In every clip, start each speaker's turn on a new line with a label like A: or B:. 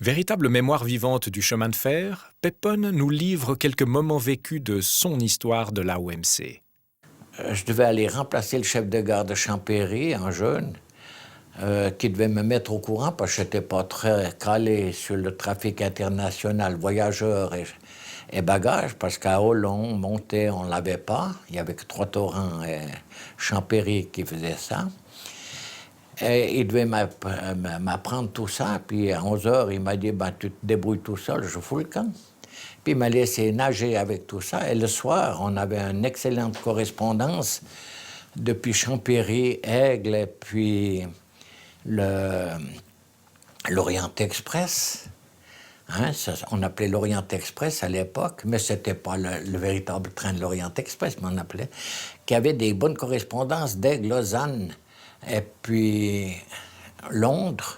A: Véritable mémoire vivante du chemin de fer, Pepone nous livre quelques moments vécus de son histoire de l'AOMC.
B: Je devais aller remplacer le chef de gare de Champéry, un jeune, qui devait me mettre au courant parce que je n'étais pas très calé sur le trafic international, voyageurs et bagages, parce qu'à Hollon, Monté, on ne l'avait pas. Il n'y avait que Trois-Torrents et Champéry qui faisaient ça. Et il devait m'apprendre tout ça. Puis à 11 heures, il m'a dit ben, tu te débrouilles tout seul, je fous le camp. Puis il m'a laissé nager avec tout ça. Et le soir, on avait une excellente correspondance depuis Champéry, Aigle, et puis l'Orient Express. Hein, ça, on appelait l'Orient Express à l'époque, mais ce n'était pas le véritable train de l'Orient Express, mais on appelait, qui avait des bonnes correspondances d'Aigle, Lausanne, et puis Londres,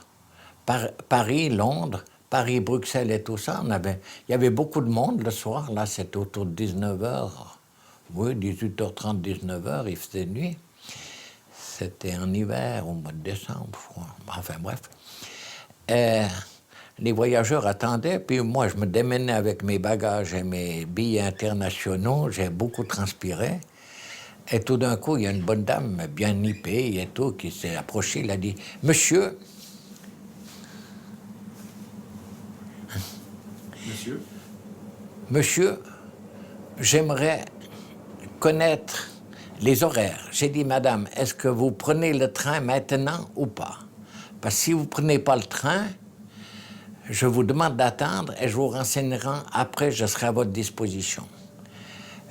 B: Paris, Londres, Paris, Bruxelles et tout ça. Il y avait beaucoup de monde le soir, là, c'était autour de 19h. Oui, 18h30, 19h, il faisait nuit. C'était en hiver, au mois de décembre, je crois. Enfin, bref. Les voyageurs attendaient, puis moi, je me démenais avec mes bagages et mes billets internationaux. J'ai beaucoup transpiré. Et tout d'un coup, il y a une bonne dame, bien nippée et tout, qui s'est approchée. Elle a dit « Monsieur ».
A: Monsieur ?
B: Monsieur, j'aimerais connaître les horaires. J'ai dit, madame, est-ce que vous prenez le train maintenant ou pas? Parce que si vous ne prenez pas le train, je vous demande d'attendre et je vous renseignerai après, je serai à votre disposition.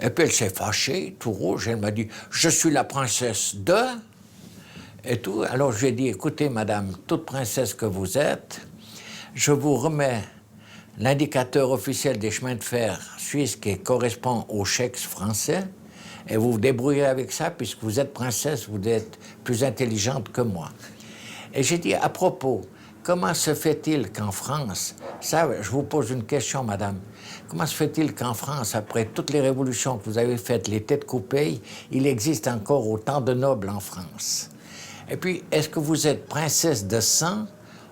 B: Et puis elle s'est fâchée, tout rouge, elle m'a dit, je suis la princesse de... et tout. Alors je lui ai dit, écoutez, madame, toute princesse que vous êtes, je vous remets l'indicateur officiel des chemins de fer suisses qui correspond au chèque français, et vous vous débrouillez avec ça, puisque vous êtes princesse, vous êtes plus intelligente que moi. Et j'ai dit, à propos, comment se fait-il qu'en France, ça, je vous pose une question, madame, comment se fait-il qu'en France, après toutes les révolutions que vous avez faites, les têtes coupées, il existe encore autant de nobles en France? Et puis, est-ce que vous êtes princesse de sang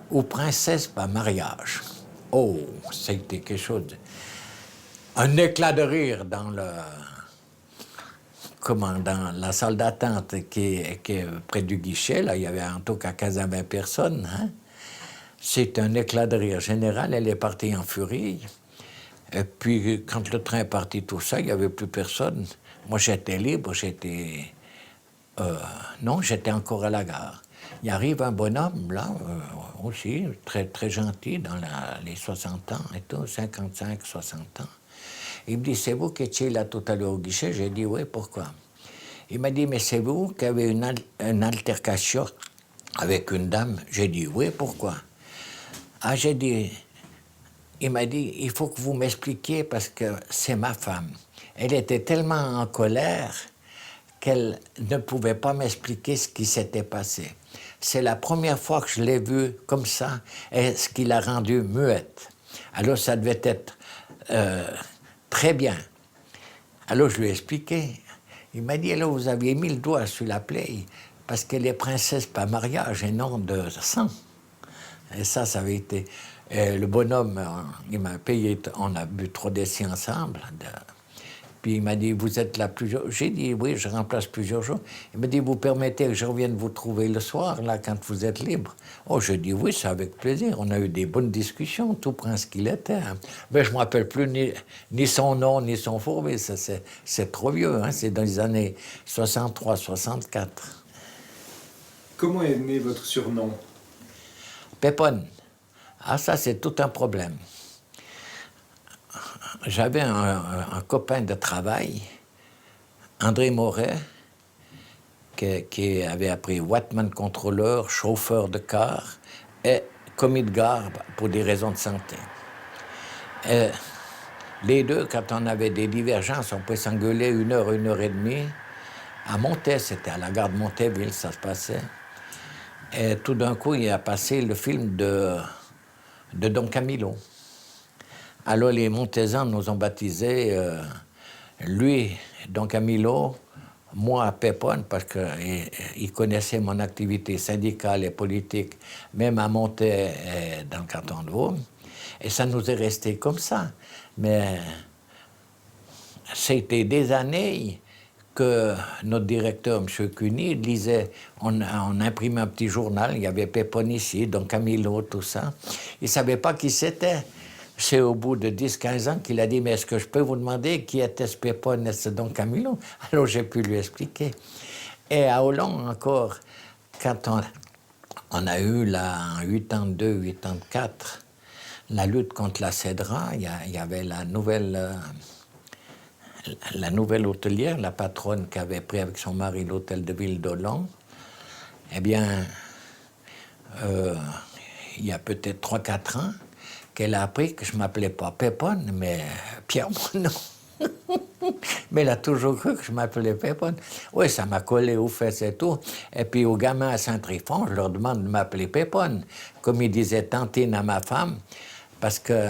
B: ou princesse par mariage? Oh, c'était quelque chose un éclat de rire dans dans la salle d'attente qui est près du guichet. Là, il y avait en tout cas 15-20 personnes. Hein? C'est un éclat de rire général. Elle est partie en furie. Et puis, quand le train est parti, tout ça, il n'y avait plus personne. Moi, j'étais libre, non, j'étais encore à la gare. Il arrive un bonhomme, là, aussi, très, très gentil, dans les 60 ans et tout, 55, 60 ans. Il me dit, c'est vous qui étiez là tout à l'heure au guichet? J'ai dit, oui, pourquoi? Il m'a dit, mais c'est vous qui avez une altercation avec une dame? J'ai dit, oui, pourquoi? Ah, j'ai dit, il m'a dit, il faut que vous m'expliquiez parce que c'est ma femme. Elle était tellement en colère qu'elle ne pouvait pas m'expliquer ce qui s'était passé. C'est la première fois que je l'ai vue comme ça, et ce qui l'a rendue muette. Alors, ça devait être très bien. Alors, je lui ai expliqué. Il m'a dit, alors, vous aviez mis le doigt sur la plaie, parce qu'elle est princesse par mariage et non de sang. Et ça avait été... le bonhomme, il m'a payé, on a bu 3 décis ensemble. Puis il m'a dit, vous êtes là plusieurs... J'ai dit, oui, je remplace plusieurs jours. Il m'a dit, vous permettez que je revienne vous trouver le soir, là, quand vous êtes libre? Oh, je dis, oui, c'est avec plaisir. On a eu des bonnes discussions, tout prince qu'il était. Hein. Mais je ne me rappelle plus ni son nom, ni son fourbe. C'est trop vieux, hein. C'est dans les années 63, 64.
A: Comment est né votre surnom?
B: Pepone. Ah, ça, c'est tout un problème. J'avais un copain de travail, André Moret, qui avait appris Wattman contrôleur, chauffeur de car et commis de gare pour des raisons de santé. Et les deux, quand on avait des divergences, on pouvait s'engueuler 1 heure et demie. À Montet, c'était à la gare de Montéville, ça se passait. Et tout d'un coup, il a passé le film de Don Camillo. Alors les Montezans nous ont baptisés, lui, Don Camillo, moi, Pepone, parce qu'il connaissait mon activité syndicale et politique, même à Montet et dans le canton de Vaud. Et ça nous est resté comme ça. Mais c'était des années que notre directeur, M. Cuny, lisait, on imprimait un petit journal, il y avait Pépone ici, Don Camilo, tout ça. Il ne savait pas qui c'était. C'est au bout de 10-15 ans qu'il a dit, mais est-ce que je peux vous demander qui était ce Pépone et ce Don Camilo? Alors j'ai pu lui expliquer. Et à Hollande encore, quand on a eu en 82-84 la lutte contre la Cédra, il y avait la nouvelle hôtelière, la patronne qui avait pris avec son mari l'hôtel de ville d'Hollande. Eh bien, il y a peut-être 3-4 ans, qu'elle a appris que je ne m'appelais pas Pépone, mais Pierre Moineau. Mais elle a toujours cru que je m'appelais Pépone. Oui, ça m'a collé aux fesses et tout. Et puis aux gamins à Saint-Tryphon, je leur demande de m'appeler Pépone. Comme ils disaient Tantine à ma femme, parce que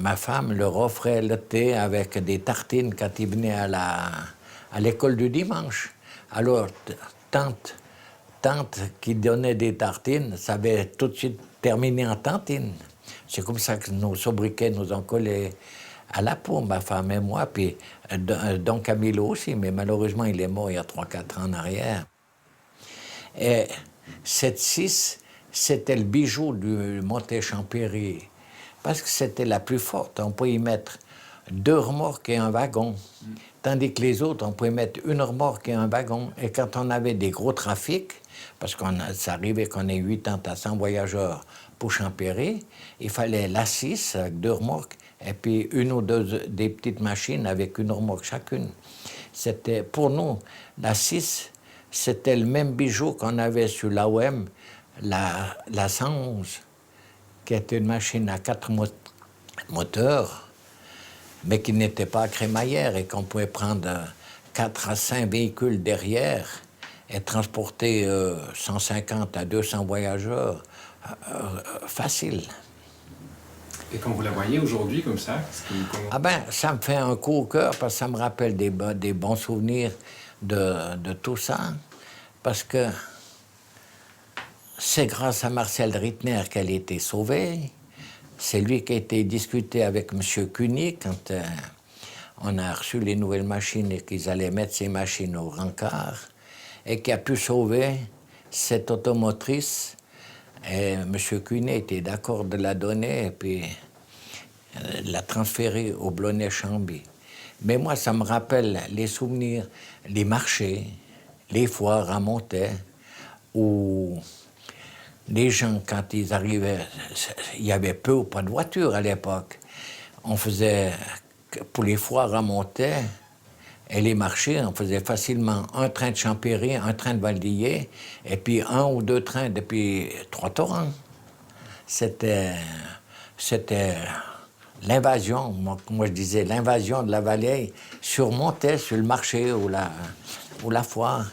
B: ma femme leur offrait le thé avec des tartines quand ils venaient à l'école du dimanche. Alors, tante qui donnait des tartines, ça avait tout de suite terminé en tantine. C'est comme ça que nos sobriquets nous ont collés à la peau, ma femme et moi, puis Don Camilo aussi, mais malheureusement, il est mort il y a 3-4 ans en arrière. Et cette 6, c'était le bijou du Montet-Champéry, parce que c'était la plus forte. On pouvait y mettre 2 remorques et un wagon, tandis que les autres, on pouvait mettre 1 remorque et un wagon. Et quand on avait des gros trafics, parce que ça arrivait qu'on ait 80 à 100 voyageurs pour Champéry, il fallait la 6 avec 2 remorques, et puis 1 ou 2 des petites machines avec 1 remorque chacune. C'était, pour nous, la 6, c'était le même bijou qu'on avait sur l'AOM, la 111, qui était une machine à 4 moteurs, mais qui n'était pas à crémaillère et qu'on pouvait prendre 4 à 5 véhicules derrière et transporter 150 à 200 voyageurs facile.
C: Et quand vous la voyez aujourd'hui comme ça,
B: Ah ben, ça me fait un coup au cœur parce que ça me rappelle des bons souvenirs de tout ça. Parce que c'est grâce à Marcel Rittner qu'elle a été sauvée. C'est lui qui a été discuté avec M. Cuny quand on a reçu les nouvelles machines et qu'ils allaient mettre ces machines au rencard et qui a pu sauver cette automotrice. Et M. Cuny était d'accord de la donner et puis la transférer au Blonay-Chambly. Mais moi, ça me rappelle les souvenirs, les marchés, les foires à Montet, où les gens, quand ils arrivaient, il y avait peu ou pas de voitures à l'époque. On faisait, pour les foires à Montet et les marchés, on faisait facilement un train de Champéry, un train de Valdillier, et puis 1 ou 2 trains depuis 3 torrents. C'était l'invasion, moi je disais, l'invasion de la vallée sur Montet, sur le marché ou la foire.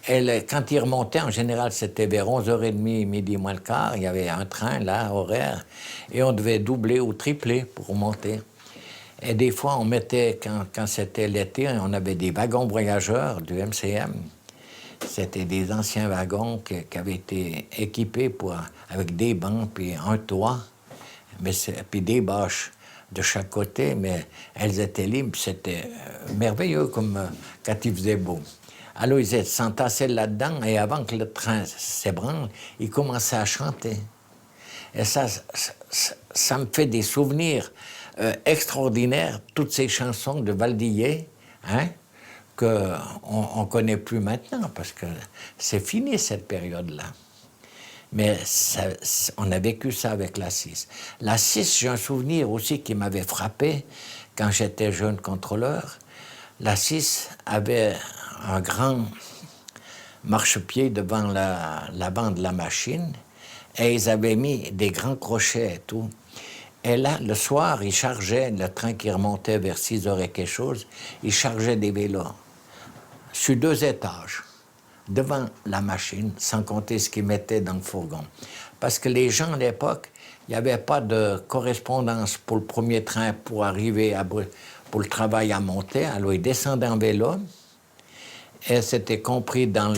B: Et quand ils remontaient, en général, c'était vers 11h30, midi moins le quart. Il y avait un train, là, horaire, et on devait doubler ou tripler pour remonter. Et des fois, on mettait, quand c'était l'été, on avait des wagons voyageurs du MCM. C'était des anciens wagons qui avaient été équipés avec des bancs, puis un toit, puis des bâches de chaque côté, mais elles étaient libres. C'était merveilleux comme quand il faisait beau. Alors, ils s'entassaient là-dedans, et avant que le train s'ébranle, ils commençaient à chanter. Et ça me fait des souvenirs extraordinaires, toutes ces chansons de Valdillier, hein, qu'on ne connaît plus maintenant, parce que c'est fini, cette période-là. Mais on a vécu ça avec la 6. La 6, j'ai un souvenir aussi qui m'avait frappé quand j'étais jeune contrôleur. La 6 avait un grand marchepied devant l'avant de la machine et ils avaient mis des grands crochets et tout. Et là, le soir, ils chargeaient, le train qui remontait vers 6h et quelque chose, ils chargeaient des vélos sur 2 étages, devant la machine, sans compter ce qu'ils mettaient dans le fourgon. Parce que les gens, à l'époque, il n'y avait pas de correspondance pour le premier train pour arriver pour le travail à Montet. Alors, ils descendaient en vélo, et c'était compris dans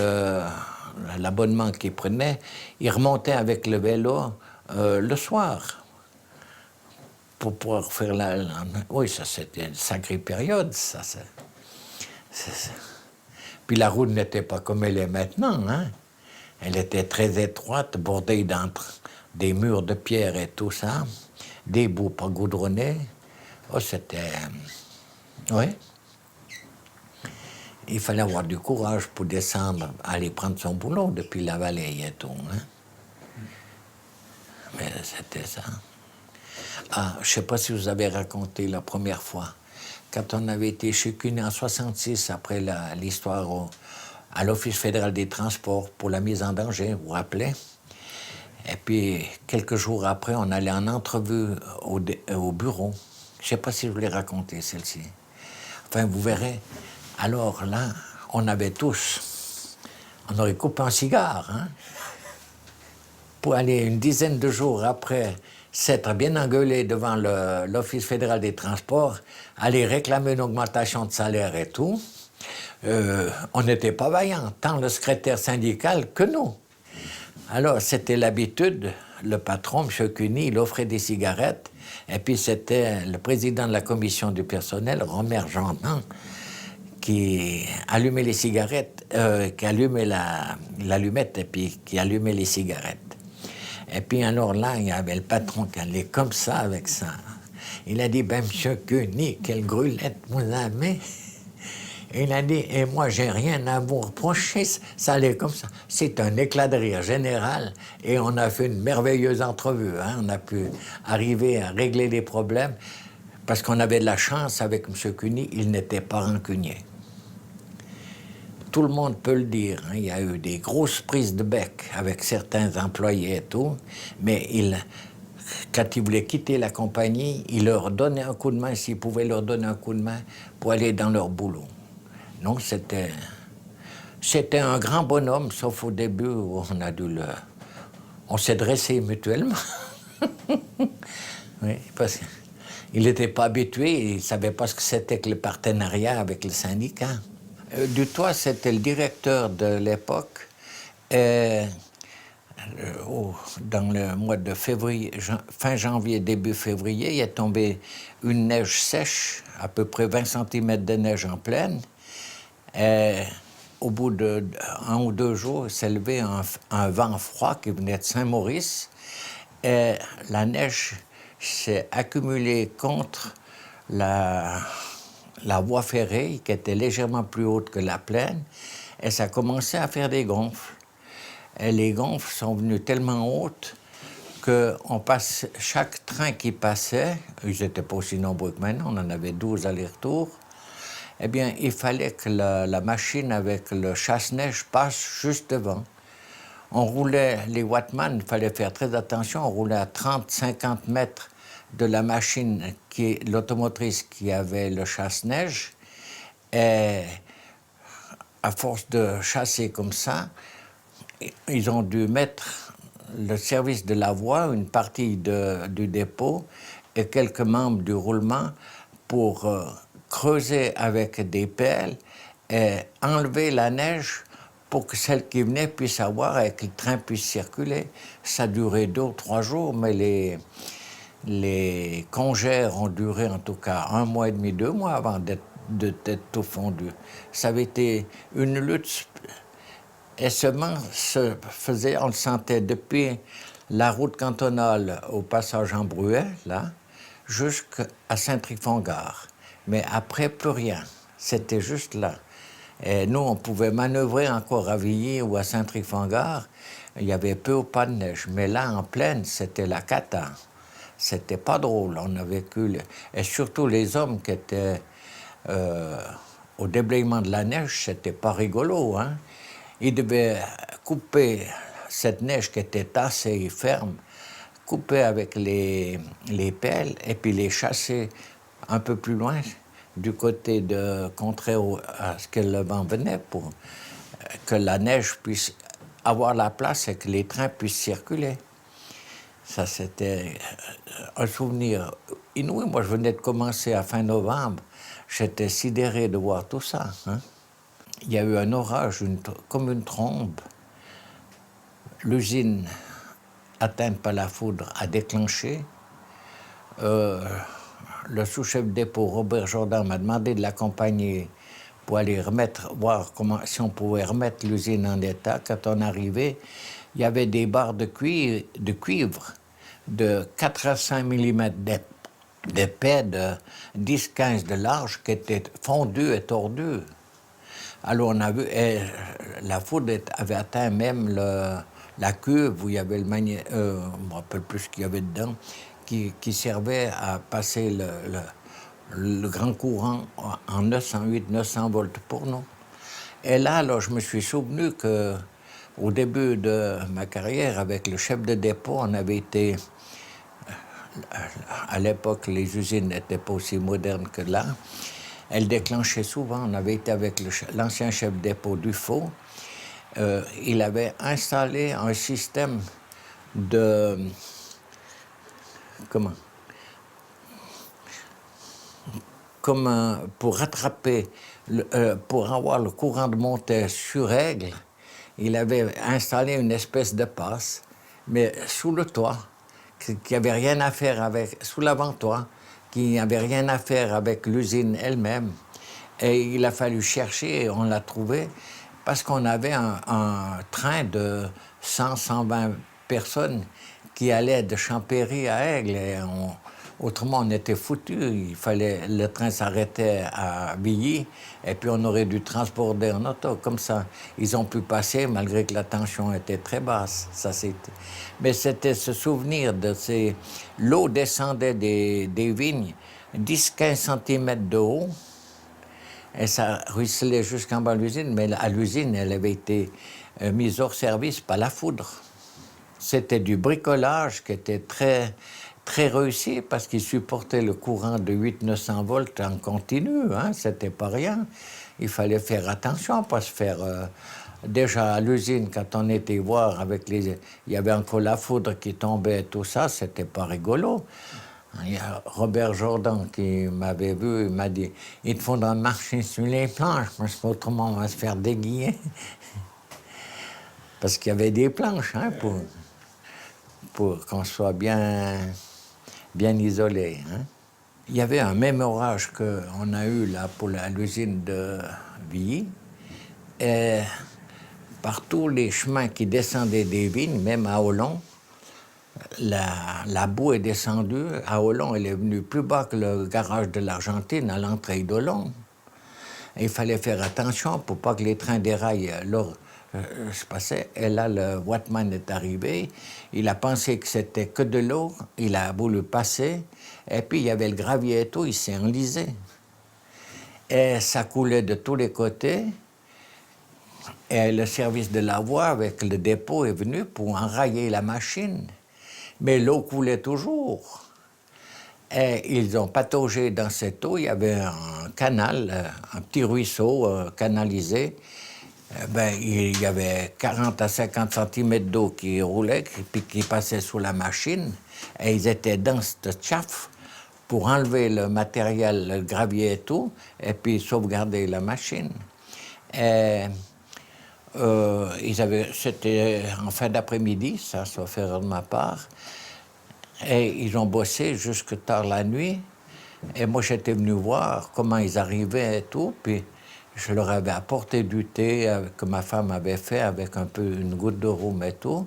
B: l'abonnement qu'ils prenaient. Ils remontaient avec le vélo le soir. pour pouvoir faire Oui, ça, c'était une sacrée période, ça. Puis la route n'était pas comme elle est maintenant, hein. Elle était très étroite, bordée d'entre des murs de pierre et tout ça, des bouts pas goudronnés. Oh, c'était... Oui. Il fallait avoir du courage pour descendre, aller prendre son boulot depuis la vallée et tout, hein. Mais c'était ça. Ah, je ne sais pas si vous avez raconté la première fois, quand on avait été chez Cuny en 66, après l'histoire à l'Office fédéral des transports pour la mise en danger, vous vous rappelez? Et puis, quelques jours après, on allait en entrevue au bureau. Je ne sais pas si je vous l'ai raconté, celle-ci. Enfin, vous verrez. Alors là, on aurait coupé un cigare, hein, pour aller une dizaine de jours après s'être bien engueulé devant l'Office fédéral des transports, aller réclamer une augmentation de salaire et tout. On n'était pas vaillants, tant le secrétaire syndical que nous. Alors, c'était l'habitude, le patron, M. Cuny, il offrait des cigarettes, et puis c'était le président de la commission du personnel, Romer Gendin, qui allumait les cigarettes, qui allumait l'allumette et puis qui allumait les cigarettes. Et puis alors là, il y avait le patron qui allait comme ça avec ça. Il a dit, ben, monsieur Cuny, quelle grulette vous avez. Il a dit, et moi, j'ai rien à vous reprocher, ça allait comme ça. C'est un éclat de rire général, et on a fait une merveilleuse entrevue, hein. On a pu arriver à régler les problèmes, parce qu'on avait de la chance avec M. Cuny, il n'était pas rancunier. Tout le monde peut le dire, hein. Il y a eu des grosses prises de bec avec certains employés et tout, mais quand il voulait quitter la compagnie, il leur donnait un coup de main, s'il pouvait leur donner un coup de main, pour aller dans leur boulot. Donc c'était un grand bonhomme, sauf au début où on s'est dressé mutuellement. Oui, parce qu'il n'était pas habitué, il ne savait pas ce que c'était que le partenariat avec le syndicat. Dutoit, c'était le directeur de l'époque. Dans le mois de février, fin janvier, début février, il est tombé une neige sèche, à peu près 20 cm de neige en pleine. Au bout de 1 ou 2 jours, il s'est levé un vent froid qui venait de Saint-Maurice. Et la neige s'est accumulée contre la voie ferrée, qui était légèrement plus haute que la plaine, et ça commençait à faire des gonfles. Et les gonfles sont venues tellement hautes que chaque train qui passait, ils n'étaient pas aussi nombreux que maintenant, on en avait 12 allers-retours, eh bien, il fallait que la machine avec le chasse-neige passe juste devant. On roulait, les Wattman, il fallait faire très attention, on roulait à 30-50 mètres de la machine, l'automotrice qui avait le chasse-neige, et à force de chasser comme ça, ils ont dû mettre le service de la voie, une partie du dépôt et quelques membres du roulement pour creuser avec des pelles et enlever la neige pour que celle qui venait puisse avoir et que le train puisse circuler. Ça a duré 2 ou 3 jours, mais les congères ont duré en tout cas 1 mois et demi, 2 mois avant d'être tout fondu. Ça avait été une lutte. Et seulement se faisait, on le sentait depuis la route cantonale au passage en Bruet, là, jusqu'à Saint-Trifon-Gare. Mais après, plus rien. C'était juste là. Et nous, on pouvait manœuvrer encore à Villiers ou à Saint-Trifon-Gare. Il y avait peu ou pas de neige. Mais là, en plaine, c'était la cata. C'était pas drôle. On a vécu... Et surtout les hommes qui étaient au déblayement de la neige, c'était pas rigolo, hein. Ils devaient couper cette neige qui était tassée et ferme, couper avec les pelles et puis les chasser un peu plus loin, du côté contraire à ce que le vent venait, pour que la neige puisse avoir la place et que les trains puissent circuler. Ça, c'était un souvenir inouï. Moi, je venais de commencer à fin novembre. J'étais sidéré de voir tout ça, hein. Il y a eu un orage, comme une trombe. L'usine, atteinte par la foudre, a déclenché. le sous-chef de dépôt, Robert Jourdan, m'a demandé de l'accompagner pour aller voir si on pouvait remettre l'usine en état. Quand on arrivait, il y avait des barres de cuivre de 4 à 5 mm d'épais, de 10-15 de large, qui étaient fondues et tordues. Alors on a vu, la foudre avait atteint même la cuve où il y avait je ne me rappelle plus ce qu'il y avait dedans, qui servait à passer le grand courant en 900 volts pour nous. Et là, alors, je me suis souvenu qu'au début de ma carrière, avec le chef de dépôt, on avait été... À l'époque, les usines n'étaient pas aussi modernes que là. Elles déclenchaient souvent. On avait été avec l'ancien chef de dépôt Dufaux. Il avait installé un système de... Comment? Comme pour rattraper, pour avoir le courant de montée sur règle, il avait installé une espèce de passe, mais sous le toit, qui n'avait rien à faire avec, sous l'avant-toit, qui n'avait rien à faire avec l'usine elle-même. Et il a fallu chercher, et on l'a trouvé, parce qu'on avait un train de 100-120 personnes qui allait de Champéry à Aigle. Et autrement, on était foutus. Le train s'arrêtait à Billy, et puis on aurait dû transporter en auto. Comme ça, ils ont pu passer, malgré que la tension était très basse. Mais c'était ce souvenir de ces... L'eau descendait des vignes, 10-15 cm de haut, et ça ruisselait jusqu'en bas de l'usine, mais à l'usine, elle avait été mise hors service par la foudre. C'était du bricolage qui était très, très réussi parce qu'il supportait le courant de 800-900 volts en continu, hein, c'était pas rien. Il fallait faire attention, pas se faire... déjà à l'usine, quand on était voir avec il y avait encore la foudre qui tombait et tout ça, c'était pas rigolo. Il y a Robert Jourdan qui m'avait vu, il m'a dit « Il te faudra marcher sur les planches, parce qu'autrement on va se faire déguiller. » Parce qu'il y avait des planches, hein, pour qu'on soit bien isolé. Hein. Il y avait un même orage qu'on a eu là pour l'usine de Villy. Et par tous les chemins qui descendaient des vignes, même à Olon, la boue est descendue. À Olon, elle est venue plus bas que le garage de l'Argentine à l'entrée d'Olon. Il fallait faire attention pour pas que les trains déraillent. Se passait. Et là, le Watman est arrivé. Il a pensé que c'était que de l'eau. Il a voulu passer. Et puis, il y avait le gravier et tout. Il s'est enlisé. Et ça coulait de tous les côtés. Et le service de la voie, avec le dépôt, est venu pour enrayer la machine. Mais l'eau coulait toujours. Et ils ont pataugé dans cette eau. Il y avait un canal, un petit ruisseau canalisé. Il y avait 40 à 50 cm d'eau qui roulait, puis qui passait sous la machine. Et ils étaient dans cette chauffe pour enlever le matériel, le gravier et tout, et puis sauvegarder la machine. Et c'était en fin d'après-midi, ça, sauf erreur de ma part. Et ils ont bossé jusque tard la nuit. Et moi, j'étais venu voir comment ils arrivaient et tout. Puis je leur avais apporté du thé que ma femme avait fait avec un peu une goutte de rhum et tout.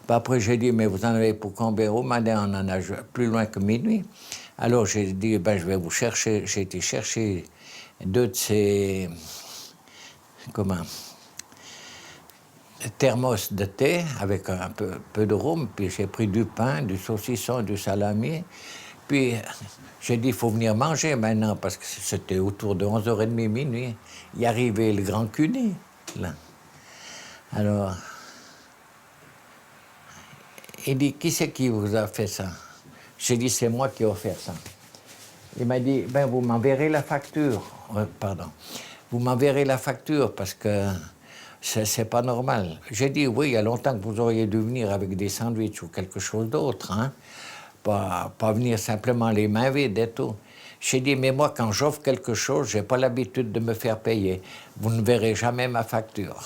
B: Puis après, j'ai dit, mais vous en avez pour combien? On en a plus loin que minuit. Alors j'ai dit, je vais vous chercher. J'ai été chercher 2 de ces... thermos de thé avec un peu de rhum, puis j'ai pris du pain, du saucisson, du salami. Puis j'ai dit, il faut venir manger maintenant, parce que c'était autour de 11h30, minuit. Il arrivait le grand Cuny, là. Alors, il dit, qui c'est qui vous a fait ça? J'ai dit, c'est moi qui ai offert ça. Il m'a dit, vous m'enverrez la facture. Pardon. Vous m'enverrez la facture, parce que c'est pas normal. J'ai dit, oui, il y a longtemps que vous auriez dû venir avec des sandwichs ou quelque chose d'autre, hein. Pas venir simplement les mains vides et tout. J'ai dit, mais moi, quand j'offre quelque chose, j'ai pas l'habitude de me faire payer. Vous ne verrez jamais ma facture.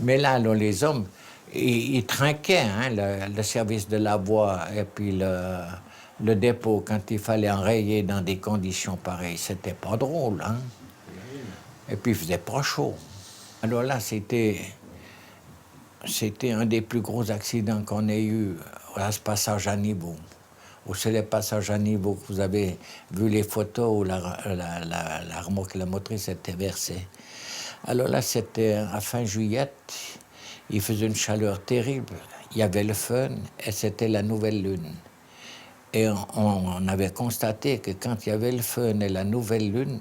B: Mais là, les hommes, ils trinquaient, hein, le service de la voie et puis le dépôt, quand il fallait enrayer dans des conditions pareilles, c'était pas drôle, hein? Et puis, il faisait pas chaud. Alors là, c'était un des plus gros accidents qu'on ait eu à ce passage à niveau. Ou c'est le passage à niveau que vous avez vu les photos où la remorque, la motrice était versée. Alors là, c'était à fin juillet, il faisait une chaleur terrible, il y avait le fun et c'était la nouvelle lune. Et on avait constaté que quand il y avait le fun et la nouvelle lune,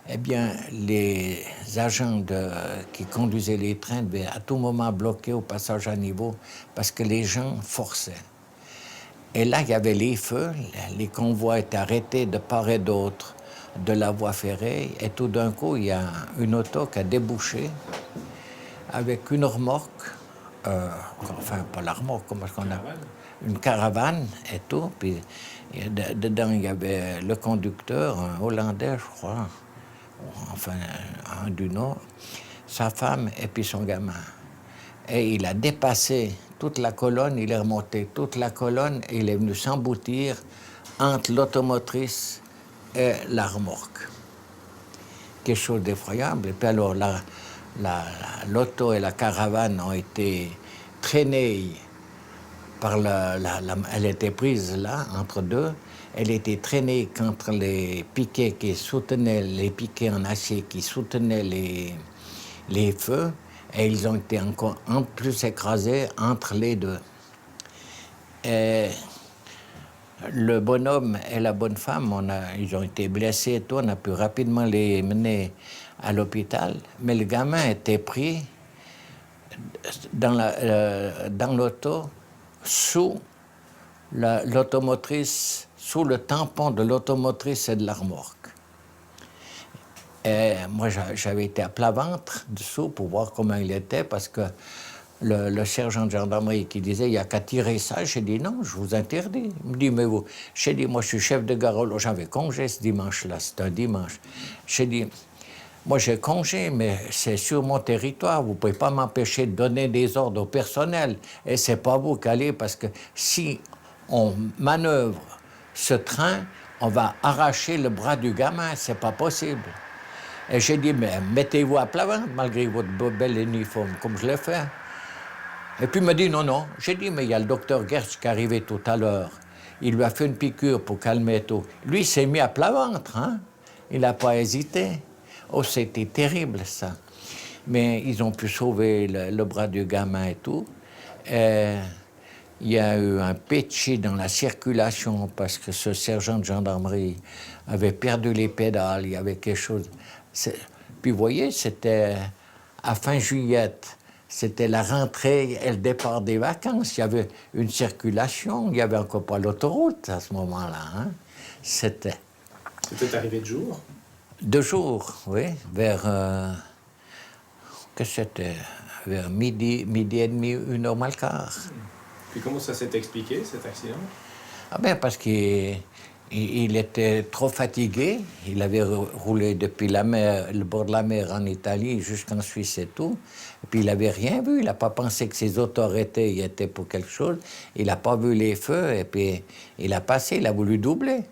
B: eh bien, les agents qui conduisaient les trains devaient à tout moment bloquer au passage à niveau parce que les gens forçaient. Et là, il y avait les feux, les convois étaient arrêtés de part et d'autre de la voie ferrée, et tout d'un coup, il y a une auto qui a débouché avec une remorque, enfin, pas la remorque, comment est-ce qu'on a? Une caravane et tout, puis dedans, il y avait le conducteur, un Hollandais, je crois, enfin, un du Nord, sa femme et puis son gamin. Et il a dépassé toute la colonne, il est remonté toute la colonne et il est venu s'emboutir entre l'automotrice et la remorque. Quelque chose d'effroyable. Et puis alors, l'auto et la caravane ont été traînées par elle était prise là, entre deux. Elle était traînée contre les piquets les piquets en acier qui soutenaient les feux. Et ils ont été encore en plus écrasés entre les deux. Et le bonhomme et la bonne femme, ils ont été blessés et tout, on a pu rapidement les mener à l'hôpital. Mais le gamin était pris dans l'auto, sous l'automotrice, sous le tampon de l'automotrice et de la remorque. Et moi, j'avais été à plat ventre dessous pour voir comment il était, parce que le sergent de gendarmerie qui disait « il n'y a qu'à tirer ça », j'ai dit « non, je vous interdis ». Il me dit « mais vous », j'ai dit « moi, je suis chef de gare, j'avais congé ce dimanche-là, c'est un dimanche ». J'ai dit « moi, j'ai congé, mais c'est sur mon territoire, vous ne pouvez pas m'empêcher de donner des ordres au personnel, et c'est pas vous qui allez, parce que si on manœuvre ce train, on va arracher le bras du gamin, c'est pas possible ». Et j'ai dit, mais mettez-vous à plat ventre malgré votre bel uniforme, comme je l'ai fait. Et puis il m'a dit, non, non. J'ai dit, mais il y a le docteur Gertz qui est arrivé tout à l'heure. Il lui a fait une piqûre pour calmer tout. Lui, il s'est mis à plat ventre, hein. Il n'a pas hésité. Oh, c'était terrible, ça. Mais ils ont pu sauver le bras du gamin et tout. Et il y a eu un péché dans la circulation parce que ce sergent de gendarmerie avait perdu les pédales, il y avait quelque chose... Puis vous voyez, c'était à fin juillet, c'était la rentrée et le départ des vacances. Il y avait une circulation, il n'y avait encore pas l'autoroute à ce moment-là. Hein. C'était
C: arrivé de jour?
B: De jour, oui, vers... que c'était? Vers midi et demi, 1h moins le quart.
C: Puis comment ça s'est expliqué, cet accident?
B: Ah ben parce qu'il était trop fatigué. Il avait roulé depuis la mer, le bord de la mer en Italie jusqu'en Suisse et tout. Et puis il n'avait rien vu. Il n'a pas pensé que ses autos arrêtées étaient pour quelque chose. Il n'a pas vu les feux et puis il a passé, il a voulu doubler.